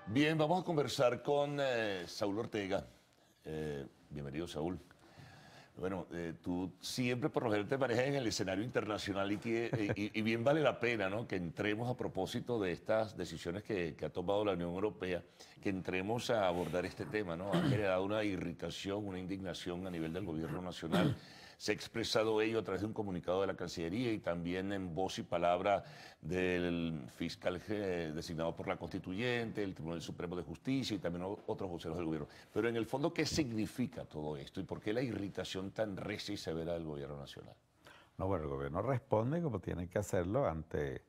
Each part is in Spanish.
Bien, vamos a conversar con Saúl Ortega. Bienvenido, Saúl. Bueno, tú siempre por lo general te manejas en el escenario internacional y bien vale la pena, ¿no?, que entremos a propósito de estas decisiones que ha tomado la Unión Europea, que entremos a abordar este tema, ¿no? Ha generado una irritación, una indignación a nivel del gobierno nacional. Se ha expresado ello a través de un comunicado de la Cancillería y también en voz y palabra del fiscal designado por la Constituyente, el Tribunal Supremo de Justicia y también otros voceros del gobierno. Pero en el fondo, ¿qué significa todo esto y por qué la irritación tan recia y severa del gobierno nacional? No, bueno, el gobierno responde como tiene que hacerlo ante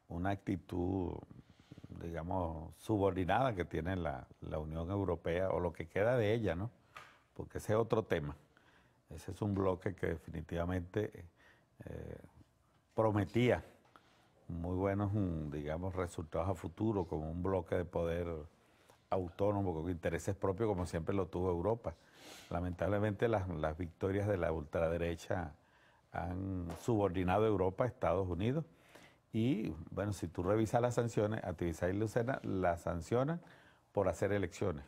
una actitud, digamos, subordinada que tiene la Unión Europea o lo que queda de ella, ¿no? Porque ese es otro tema. Ese es un bloque que definitivamente prometía muy buenos, digamos, resultados a futuro, como un bloque de poder autónomo, con intereses propios, como siempre lo tuvo Europa. Lamentablemente las victorias de la ultraderecha han subordinado a Europa a Estados Unidos. Y bueno, si tú revisas las sanciones, a Tibisay y Lucena las sancionan por hacer elecciones.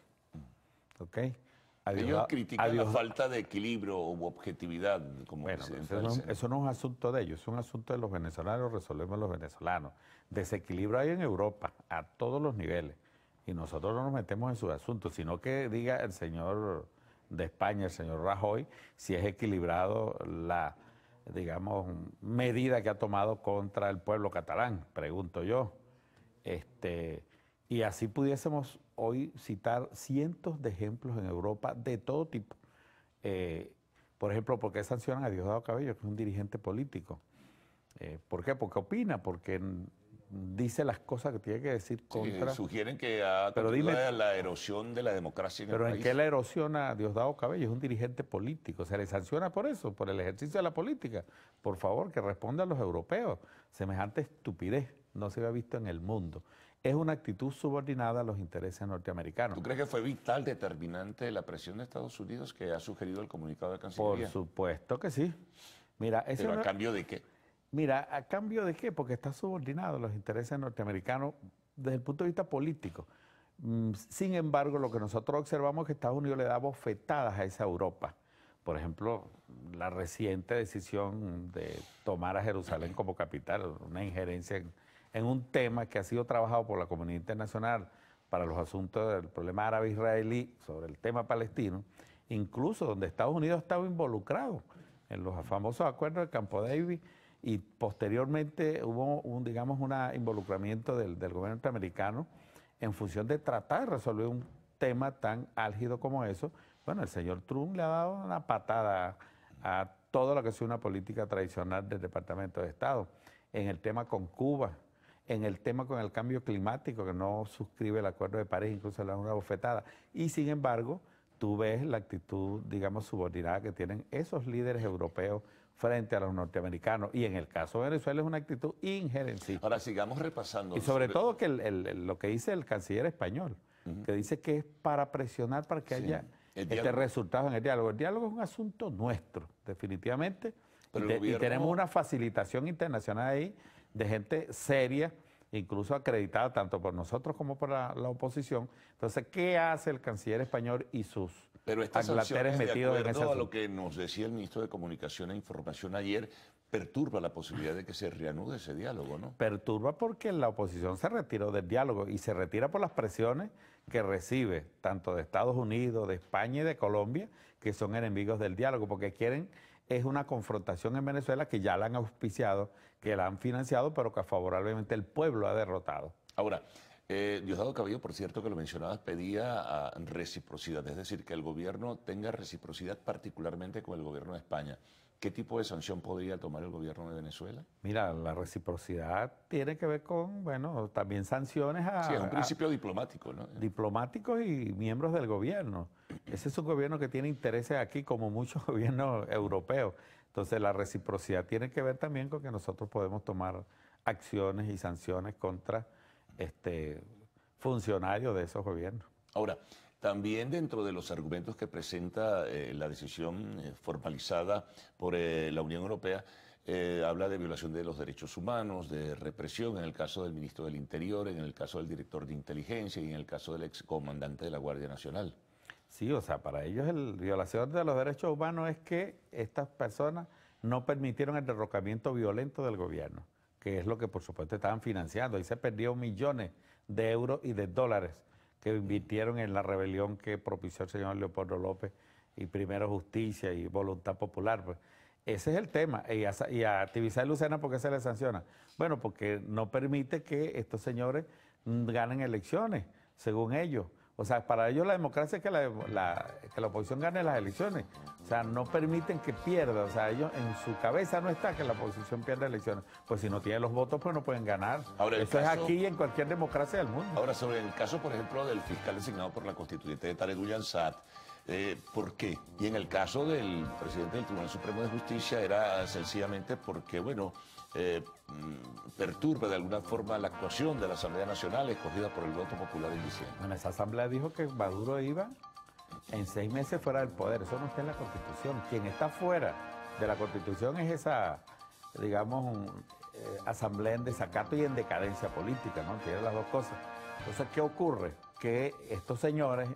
¿Ok? Ellos critican la falta de equilibrio u objetividad como presidente del Senado. Eso no es un asunto de ellos, es un asunto de los venezolanos, resolvemos los venezolanos. Desequilibrio hay en Europa, a todos los niveles, y nosotros no nos metemos en sus asuntos, sino que diga el señor de España, el señor Rajoy, si es equilibrado la, digamos, medida que ha tomado contra el pueblo catalán, pregunto yo. Y así pudiésemos hoy citar cientos de ejemplos en Europa de todo tipo. Por ejemplo, ¿por qué sancionan a Diosdado Cabello, que es un dirigente político? ¿Por qué? Porque opina, porque dice las cosas que tiene que decir contra... Sí, sugieren que ha contribuido a la erosión de la democracia en el país. ¿Pero en qué la erosiona a Diosdado Cabello? Es un dirigente político. ¿Se le sanciona por eso? ¿Por el ejercicio de la política? Por favor, que responda a los europeos. Semejante estupidez no se había visto en el mundo. Es una actitud subordinada a los intereses norteamericanos. ¿Tú crees que fue vital, determinante la presión de Estados Unidos que ha sugerido el comunicado de Cancillería? Por supuesto que sí. Mira, ¿Pero a cambio de qué? Mira, ¿a cambio de qué? Porque está subordinado a los intereses norteamericanos desde el punto de vista político. Sin embargo, lo que nosotros observamos es que Estados Unidos le da bofetadas a esa Europa. Por ejemplo, la reciente decisión de tomar a Jerusalén como capital, una injerencia en un tema que ha sido trabajado por la comunidad internacional para los asuntos del problema árabe-israelí sobre el tema palestino, incluso donde Estados Unidos ha estado involucrado en los famosos acuerdos de Campo David, y posteriormente hubo un involucramiento del gobierno norteamericano en función de tratar de resolver un tema tan álgido como eso. Bueno, el señor Trump le ha dado una patada a todo lo que es una política tradicional del Departamento de Estado, en el tema con Cuba, en el tema con el cambio climático, que no suscribe el Acuerdo de París, incluso le da una bofetada. Y sin embargo, tú ves la actitud, digamos, subordinada que tienen esos líderes europeos frente a los norteamericanos. Y en el caso de Venezuela es una actitud injerencista. Ahora sigamos repasando. Y sobre todo que lo que dice el canciller español, que dice que es para presionar para que haya resultados en el diálogo. El diálogo es un asunto nuestro, definitivamente. Y tenemos una facilitación internacional ahí de gente seria, incluso acreditada tanto por nosotros como por la oposición. Entonces, ¿qué hace el canciller español y sus aglateres metidos en ese asunto? A lo que nos decía el ministro de Comunicación e Información ayer, perturba la posibilidad de que se reanude ese diálogo, ¿no? Perturba porque la oposición se retiró del diálogo y se retira por las presiones que recibe tanto de Estados Unidos, de España y de Colombia, que son enemigos del diálogo, porque quieren es una confrontación en Venezuela que ya la han auspiciado, que la han financiado, pero que favorablemente el pueblo ha derrotado. Ahora, Diosdado Cabello, por cierto, que lo mencionabas, pedía reciprocidad, es decir, que el gobierno tenga reciprocidad particularmente con el gobierno de España. ¿Qué tipo de sanción podría tomar el gobierno de Venezuela? Mira, la reciprocidad tiene que ver con, bueno, también sanciones a... Sí, es un principio diplomático, ¿no? Diplomáticos y miembros del gobierno. Ese es un gobierno que tiene intereses aquí, como muchos gobiernos europeos. Entonces, la reciprocidad tiene que ver también con que nosotros podemos tomar acciones y sanciones contra funcionarios de esos gobiernos. Ahora, también dentro de los argumentos que presenta la decisión formalizada por la Unión Europea, habla de violación de los derechos humanos, de represión en el caso del ministro del Interior, en el caso del director de inteligencia y en el caso del excomandante de la Guardia Nacional. Sí, o sea, para ellos la violación de los derechos humanos es que estas personas no permitieron el derrocamiento violento del gobierno, que es lo que por supuesto estaban financiando. Ahí se perdió millones de euros y de dólares que invirtieron en la rebelión que propició el señor Leopoldo López y primero justicia y voluntad popular. Pues. Ese es el tema. Y a Tibisay Lucena, ¿por qué se le sanciona? Bueno, porque no permite que estos señores ganen elecciones, según ellos. O sea, para ellos la democracia es que la oposición gane las elecciones. O sea, no permiten que pierda. O sea, ellos en su cabeza no está que la oposición pierda elecciones. Pues si no tiene los votos, pues no pueden ganar. Ahora, eso es aquí y en cualquier democracia del mundo. Ahora, sobre el caso, por ejemplo, del fiscal designado por la constituyente de Tarek William Saad, ¿por qué? Y en el caso del presidente del Tribunal Supremo de Justicia era sencillamente porque, bueno, perturba de alguna forma la actuación de la Asamblea Nacional escogida por el voto popular en diciembre. Bueno, esa asamblea dijo que Maduro iba en 6 meses fuera del poder. Eso no está en la Constitución. Quien está fuera de la Constitución es esa, digamos, asamblea en desacato y en decadencia política, ¿no? Tiene las dos cosas. Entonces, ¿qué ocurre? Que estos señores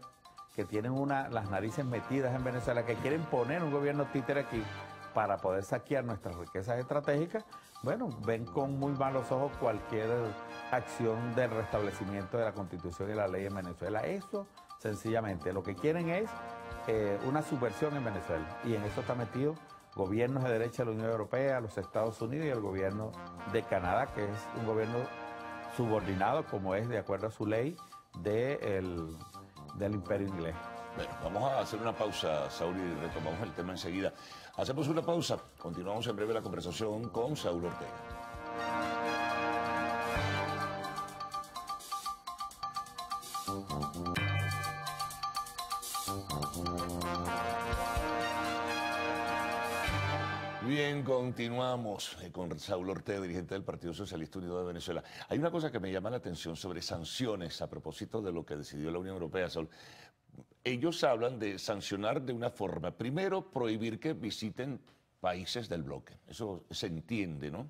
que tienen las narices metidas en Venezuela, que quieren poner un gobierno títere aquí para poder saquear nuestras riquezas estratégicas, bueno, ven con muy malos ojos cualquier acción del restablecimiento de la Constitución y la ley en Venezuela. Eso, sencillamente, lo que quieren es una subversión en Venezuela. Y en eso está metido gobiernos de derecha de la Unión Europea, los Estados Unidos y el gobierno de Canadá, que es un gobierno subordinado, como es de acuerdo a su ley, del Imperio Inglés. Bueno, vamos a hacer una pausa, Saúl, y retomamos el tema enseguida. Hacemos una pausa, continuamos en breve la conversación con Saúl Ortega. Bien, continuamos con Saúl Ortega, dirigente del Partido Socialista Unido de Venezuela. Hay una cosa que me llama la atención sobre sanciones a propósito de lo que decidió la Unión Europea, Saúl. Ellos hablan de sancionar de una forma, primero prohibir que visiten países del bloque, eso se entiende, ¿no?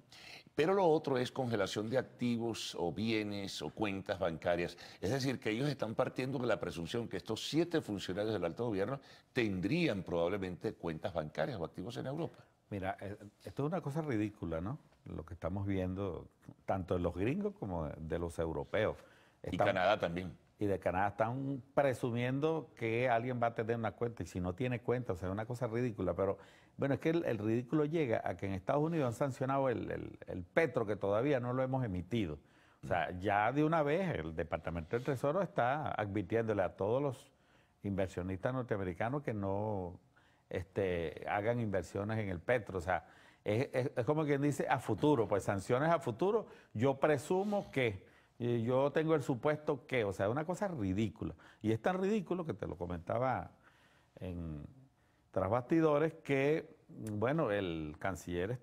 Pero lo otro es congelación de activos o bienes o cuentas bancarias. Es decir, que ellos están partiendo de la presunción que estos 7 funcionarios del alto gobierno tendrían probablemente cuentas bancarias o activos en Europa. Mira, esto es una cosa ridícula, ¿no? Lo que estamos viendo, tanto de los gringos como de los europeos. Y Canadá también. Y de Canadá están presumiendo que alguien va a tener una cuenta y si no tiene cuenta, o sea, es una cosa ridícula. Pero bueno, es que el ridículo llega a que en Estados Unidos han sancionado el petro, que todavía no lo hemos emitido. O sea, ya de una vez el Departamento del Tesoro está advirtiéndole a todos los inversionistas norteamericanos que no hagan inversiones en el petro. O sea, es como quien dice a futuro, pues sanciones a futuro. Yo presumo que... yo tengo el supuesto que, o sea, es una cosa ridícula. Y es tan ridículo que te lo comentaba tras bastidores que, bueno, el canciller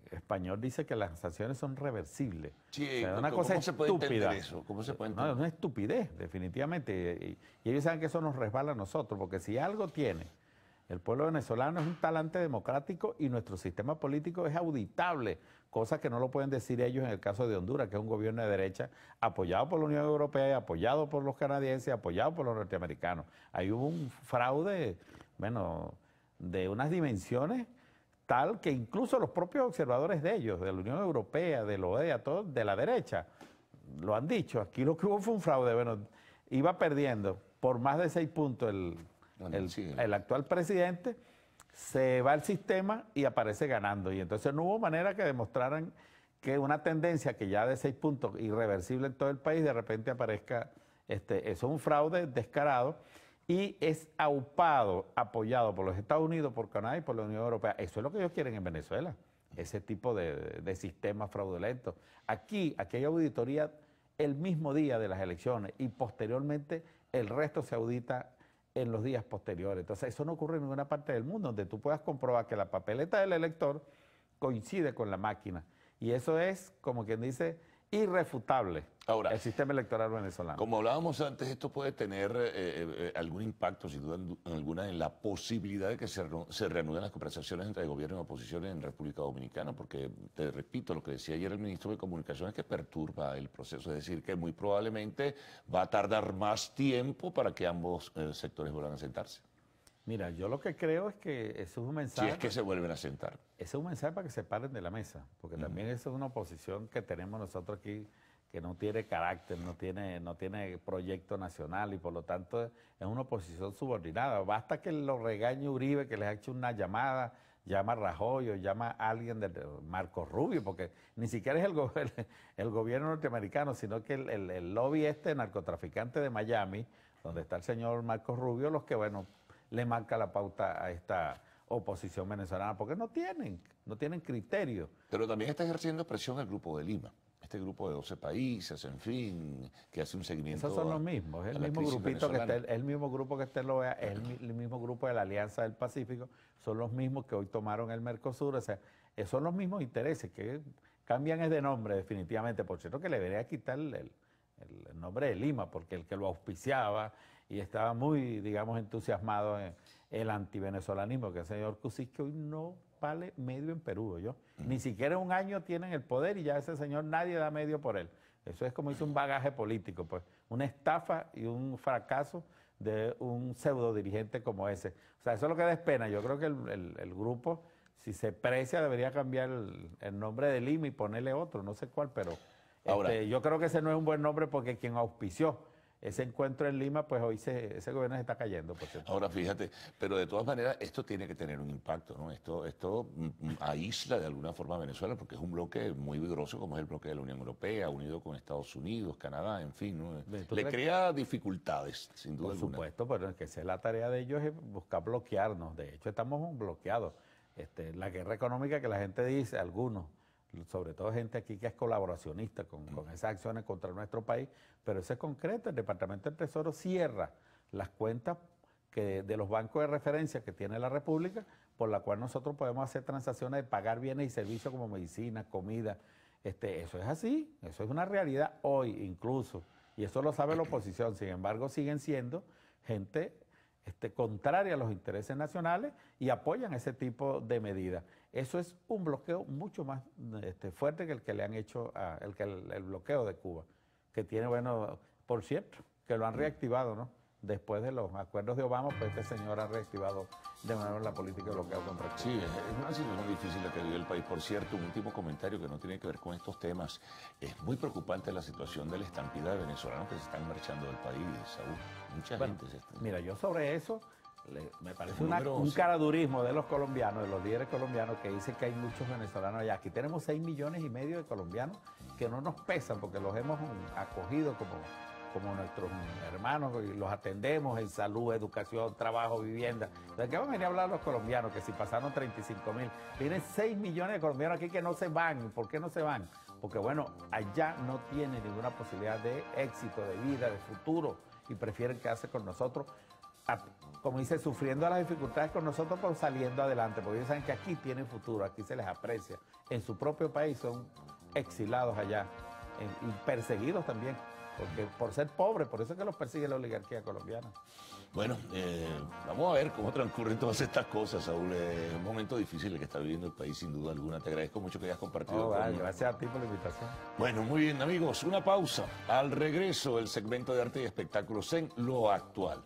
español dice que las sanciones son reversibles. Sí, o sea, es una cosa estúpida. ¿Cómo se puede entender? No, es una estupidez, definitivamente. Y ellos saben que eso nos resbala a nosotros, porque si algo tiene el pueblo venezolano es un talante democrático y nuestro sistema político es auditable, cosa que no lo pueden decir ellos en el caso de Honduras, que es un gobierno de derecha apoyado por la Unión Europea, apoyado por los canadienses, apoyado por los norteamericanos. Ahí hubo un fraude, bueno, de unas dimensiones tal que incluso los propios observadores de ellos, de la Unión Europea, de la OEA, todos de la derecha, lo han dicho. Aquí lo que hubo fue un fraude. Bueno, iba perdiendo por más de 6 puntos el actual presidente, se va al sistema y aparece ganando. Y entonces no hubo manera que demostraran que una tendencia que ya de 6 puntos irreversible en todo el país, de repente aparezca, eso es un fraude descarado y es aupado, apoyado por los Estados Unidos, por Canadá y por la Unión Europea. Eso es lo que ellos quieren en Venezuela, ese tipo de sistema fraudulento. Aquí hay auditoría el mismo día de las elecciones y posteriormente el resto se audita en los días posteriores. Entonces, eso no ocurre en ninguna parte del mundo, donde tú puedas comprobar que la papeleta del elector coincide con la máquina. Y eso es, como quien dice, irrefutable Ahora, el sistema electoral venezolano. como hablábamos antes, esto puede tener algún impacto, sin duda alguna, en la posibilidad de que se reanuden las conversaciones entre gobierno y oposición en República Dominicana, porque, te repito, lo que decía ayer el ministro de Comunicaciones es que perturba el proceso, es decir, que muy probablemente va a tardar más tiempo para que ambos sectores vuelvan a sentarse. Mira, yo lo que creo es que eso es un mensaje. Si es que se vuelven a sentar. Ese es un mensaje para que se paren de la mesa, porque también esa es una oposición que tenemos nosotros aquí que no tiene carácter, no tiene proyecto nacional y por lo tanto es una oposición subordinada. Basta que lo regañe Uribe, que les ha hecho una llamada, llama a Rajoy o llama a alguien de Marco Rubio, porque ni siquiera es el gobierno norteamericano, sino que el lobby narcotraficante de Miami, donde está el señor Marco Rubio, los que, bueno, le marca la pauta a esta oposición venezolana, porque no tienen criterio. Pero también está ejerciendo presión el Grupo de Lima, este grupo de 12 países, en fin, que hace un seguimiento. Esos son los mismos, es el mismo grupito que está, el mismo grupo que está en la OEA, es el mismo grupo de la Alianza del Pacífico, son los mismos que hoy tomaron el Mercosur, o sea, son los mismos intereses, que cambian es de nombre definitivamente. Por cierto que le debería quitar el nombre de Lima, porque el que lo auspiciaba y estaba muy, digamos, entusiasmado en el antivenezolanismo, que el señor Cusis, que hoy no vale medio en Perú, ¿yo? Ni siquiera un año tienen el poder y ya ese señor nadie da medio por él. Eso es como dice un bagaje político, pues, una estafa y un fracaso de un pseudo dirigente como ese. O sea, eso es lo que da pena. Yo creo que el grupo, si se precia, debería cambiar el nombre de Lima y ponerle otro, no sé cuál, pero ahora, yo creo que ese no es un buen nombre porque quien auspició ese encuentro en Lima, pues hoy ese gobierno se está cayendo, por cierto. Ahora, fíjate, pero de todas maneras esto tiene que tener un impacto, ¿no? Esto aísla de alguna forma a Venezuela porque es un bloque muy vigoroso como es el bloque de la Unión Europea, unido con Estados Unidos, Canadá, en fin, ¿no? Le crea dificultades, sin duda alguna. Por supuesto, pero es que esa es la tarea de ellos, es buscar bloquearnos. De hecho, estamos bloqueados. La guerra económica que la gente dice, algunos, sobre todo gente aquí que es colaboracionista con esas acciones contra nuestro país, pero eso es concreto. El Departamento del Tesoro cierra las cuentas de los bancos de referencia que tiene la República, por la cual nosotros podemos hacer transacciones de pagar bienes y servicios como medicina, comida. Eso es así, eso es una realidad hoy incluso, y eso lo sabe la oposición. Sin embargo, siguen siendo gente contraria a los intereses nacionales y apoyan ese tipo de medidas. Eso es un bloqueo mucho más fuerte que el que le han hecho, el bloqueo de Cuba, que tiene, bueno, por cierto, que lo han reactivado, ¿no? Después de los acuerdos de Obama, pues este señor ha reactivado de nuevo la política de bloqueo contra Cuba. Sí, es una situación difícil la que vive el país. Por cierto, un último comentario que no tiene que ver con estos temas. Es muy preocupante la situación de la estampida de venezolanos que se están marchando del país, Saúl. Mucha gente se está... Mira, yo sobre eso, me parece un caradurismo de los colombianos, de los líderes colombianos, que dicen que hay muchos venezolanos allá. Aquí tenemos 6,5 millones de colombianos que no nos pesan porque los hemos acogido como nuestros hermanos y los atendemos en salud, educación, trabajo, vivienda. ¿De qué van a venir a hablar los colombianos? Que si pasaron 35,000. Tienen 6 millones de colombianos aquí que no se van. ¿Por qué no se van? Porque, bueno, allá no tienen ninguna posibilidad de éxito, de vida, de futuro, y prefieren quedarse con nosotros, como dice, sufriendo las dificultades con nosotros, pero saliendo adelante, porque ellos saben que aquí tienen futuro, aquí se les aprecia. En su propio país son exilados allá y perseguidos también. Porque por ser pobres, por eso es que los persigue la oligarquía colombiana. Bueno, vamos a ver cómo transcurren todas estas cosas, Saúl. Es un momento difícil el que está viviendo el país, sin duda alguna. Te agradezco mucho que hayas compartido conmigo. Gracias a ti por la invitación. Bueno, muy bien, amigos. Una pausa. Al regreso, el segmento de arte y espectáculos en Lo Actual.